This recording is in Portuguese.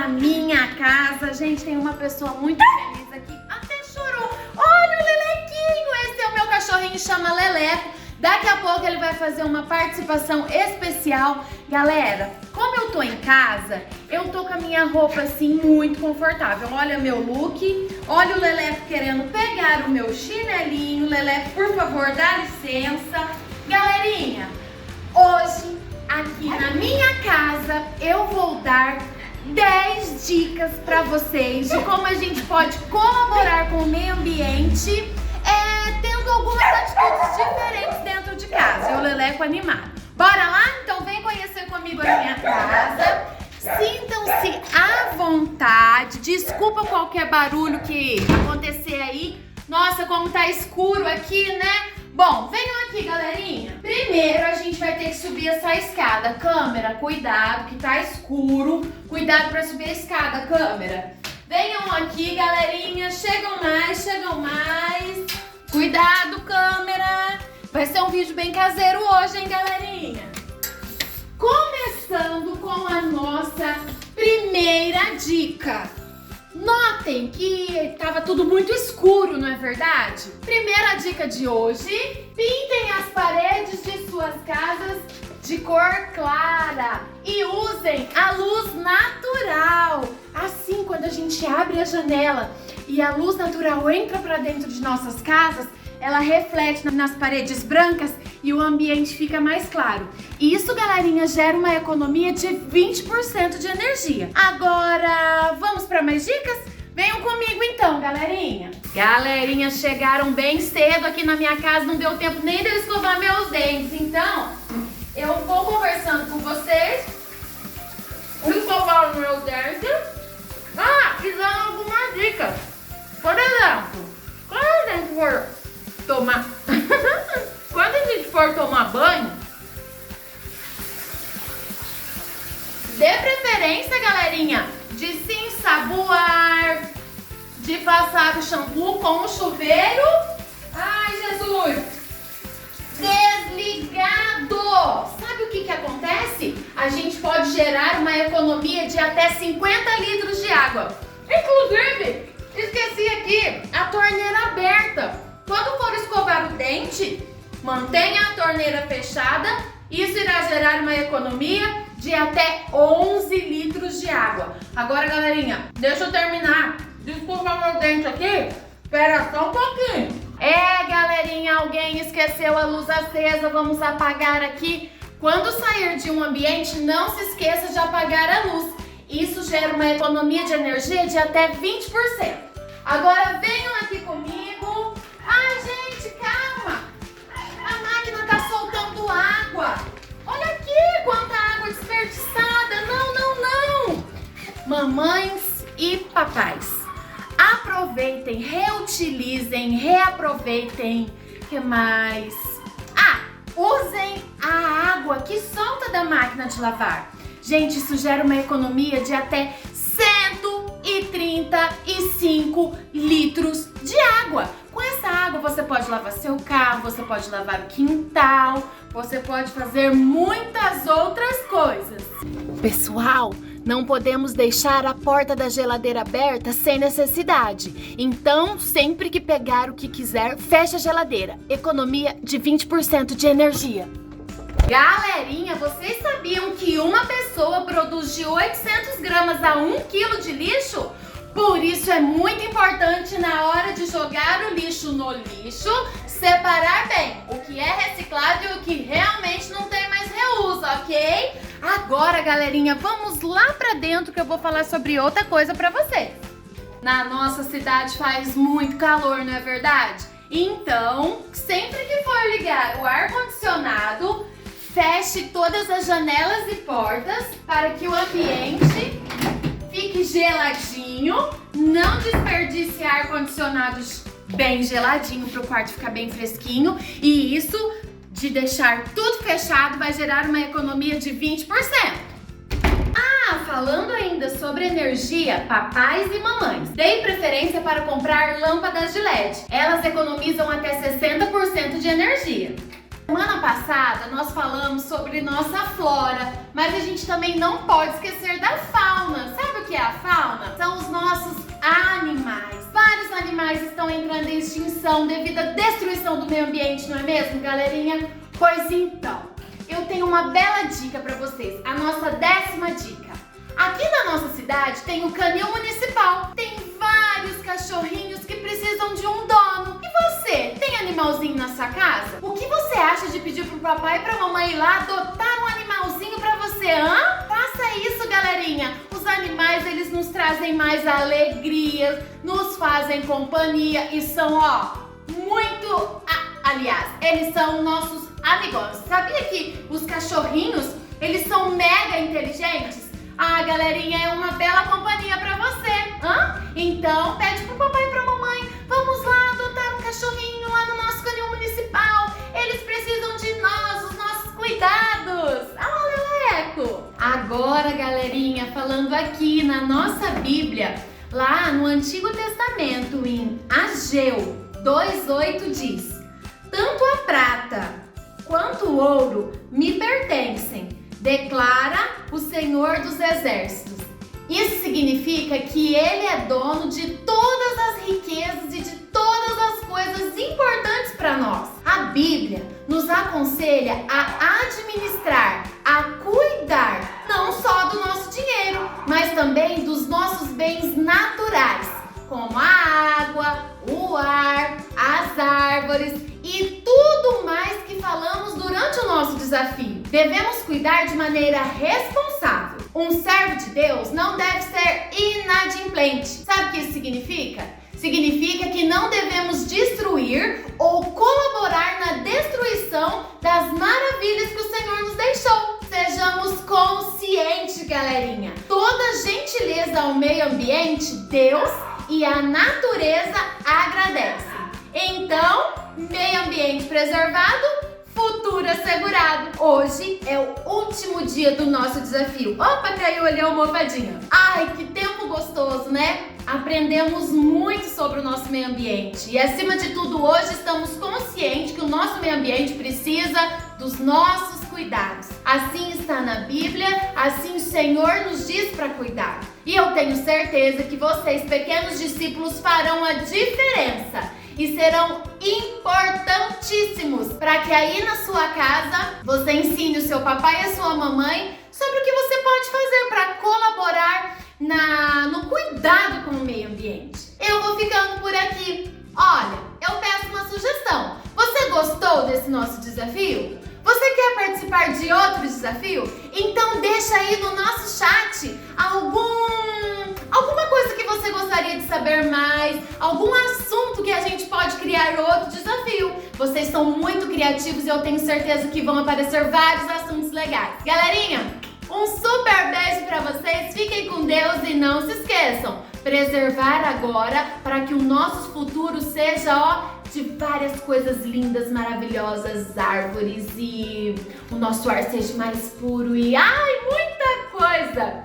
na minha casa. Gente, tem uma pessoa muito feliz aqui. Até chorou. Olha o Lelequinho. Esse é o meu cachorrinho, chama Leleco. Daqui a pouco ele vai fazer uma participação especial. Galera, como eu tô em casa, eu tô com a minha roupa assim muito confortável. Olha meu look. Olha o Leleco querendo pegar o meu chinelinho. Leleco, por favor, dá licença. Galerinha, hoje aqui na minha casa eu vou dar 10 dicas para vocês de como a gente pode colaborar com o meio ambiente, tendo algumas atitudes diferentes dentro de casa. E o Leleco animado. Bora lá? Então vem conhecer comigo a minha casa. Sintam-se à vontade. Desculpa qualquer barulho que acontecer aí. Nossa, como tá escuro aqui, né? Bom, venham aqui, galerinha. Primeiro a gente vai ter que subir essa escada. Câmera, cuidado que tá escuro. Cuidado pra subir a escada, câmera. Venham aqui, galerinha. Chegam mais, chegam mais. Cuidado, câmera. Vai ser um vídeo bem caseiro hoje, hein, galerinha? Começando com a nossa primeira dica. Notem que estava tudo muito escuro, não é verdade? Primeira dica de hoje: pintem as paredes de suas casas de cor clara e usem a luz natural. Assim, quando a gente abre a janela e a luz natural entra para dentro de nossas casas, ela reflete nas paredes brancas e o ambiente fica mais claro. Isso, galerinha, gera uma economia de 20% de energia. Agora, vamos para mais dicas? Venham comigo então, galerinha. Galerinha, chegaram bem cedo aqui na minha casa, não deu tempo nem de eu escovar meus dentes. Então, eu vou conversando com vocês, escovar os meus dentes. E dando algumas dicas. Por exemplo, quando a gente for tomar quando a gente for tomar banho, dê preferência, galerinha, de se ensaboar, de passar o shampoo com o chuveiro. Ai, Jesus! Desligado! Sabe o que acontece? A gente pode gerar uma economia de até 50 litros de água. Inclusive, esqueci aqui a torneira aberta. Quando for escovar o dente, mantenha a torneira fechada. Isso irá gerar uma economia de até 11 litros de água. Agora, galerinha, deixa eu terminar de escovar meu dente aqui. Espera só um pouquinho. Galerinha, alguém esqueceu a luz acesa. Vamos apagar aqui. Quando sair de um ambiente, não se esqueça de apagar a luz. Isso gera uma economia de energia de até 20%. Agora, venham aqui comigo. Ai, gente, calma! A máquina tá soltando água. Olha aqui quanta água desperdiçada. Não, não, não! Mamães e papais, aproveitem, reutilizem, reaproveitem. O que mais? Usem a água que solta da máquina de lavar. Gente, isso gera uma economia de até 135 litros de água. Com essa água você pode lavar seu carro, você pode lavar o quintal, você pode fazer muitas outras coisas. Pessoal, não podemos deixar a porta da geladeira aberta sem necessidade. Então, sempre que pegar o que quiser, feche a geladeira. Economia de 20% de energia. Galerinha, vocês sabiam que uma pessoa produz de 800 gramas a 1 quilo de lixo? Por isso é muito importante, na hora de jogar o lixo no lixo, separar bem o que é reciclado e o que realmente não tem mais reuso, ok? Agora, galerinha, vamos lá pra dentro que eu vou falar sobre outra coisa pra vocês. Na nossa cidade faz muito calor, não é verdade? Então, sempre que for ligar o ar-condicionado, feche todas as janelas e portas para que o ambiente fique geladinho. Não desperdice ar-condicionado bem geladinho para o quarto ficar bem fresquinho. E isso, de deixar tudo fechado, vai gerar uma economia de 20%. Falando ainda sobre energia, papais e mamães, deem preferência para comprar lâmpadas de LED. Elas economizam até 60% de energia. Semana passada nós falamos sobre nossa flora, mas a gente também não pode esquecer da fauna. Sabe o que é a estão entrando em extinção devido à destruição do meio ambiente, não é mesmo, galerinha? Pois então, eu tenho uma bela dica para vocês, a nossa 10ª dica. Aqui na nossa cidade tem o canil municipal, tem vários cachorrinhos que precisam de um dono. E você, tem animalzinho na sua casa? O que você acha de pedir pro papai e pra mamãe ir lá adotar um animalzinho pra você, hã? Faça isso, galerinha. Os animais, eles nos trazem mais alegria, nos fazem companhia e são, muito... aliás, eles são nossos amigos. Sabia que os cachorrinhos, eles são mega inteligentes? Galerinha, é uma bela companhia pra você, hã? Então, pede pro papai e pra mamãe, vamos lá adotar um cachorrinho lá no nosso canil municipal. Eles precisam de nós, os nossos cuidados. Leleco! Agora, galerinha, falando aqui na nossa Bíblia, lá no Antigo Testamento, em Ageu 2:8 diz: tanto a prata quanto o ouro me pertencem, declara o Senhor dos Exércitos. Isso significa que Ele é dono de todas as riquezas e de todas as coisas importantes para nós. A Bíblia nos aconselha a administrar, a cuidar, não só do nosso dinheiro, mas também dos nossos bens naturais, como a água, o ar, as árvores e tudo mais que falamos durante o nosso desafio. Devemos cuidar de maneira responsável. Um servo de Deus não deve ser inadimplente. Sabe o que isso significa? Significa que não devemos destruir ou colaborar na destruição das maravilhas que o Senhor nos deixou. Sejamos conscientes, galerinha. Toda gentileza ao meio ambiente, Deus e a natureza agradecem. Então, meio ambiente preservado, futuro assegurado. Hoje é o último dia do nosso desafio. Opa, caiu ali a almofadinha. Ai, que tempo gostoso, né? Aprendemos muito sobre o nosso meio ambiente. E acima de tudo, hoje estamos conscientes que o nosso meio ambiente precisa dos nossos cuidados. Assim está na Bíblia, assim o Senhor nos diz para cuidar. E eu tenho certeza que vocês, pequenos discípulos, farão a diferença e serão importantíssimos para que aí na sua casa você ensine o seu papai e a sua mamãe sobre o que você pode fazer para colaborar no cuidado com o meio ambiente. Eu vou ficando por aqui. Olha, eu peço uma sugestão. Você gostou desse nosso desafio? Você quer participar de outro desafio? Então deixa aí no nosso chat alguma coisa que você gostaria de saber mais, algum assunto que a gente pode criar outro desafio. Vocês são muito criativos e eu tenho certeza que vão aparecer vários assuntos legais. Galerinha, um super beijo pra vocês, fiquem com Deus e não se esqueçam, preservar agora para que o nosso futuro seja, de várias coisas lindas, maravilhosas, árvores e o nosso ar seja mais puro e muita coisa!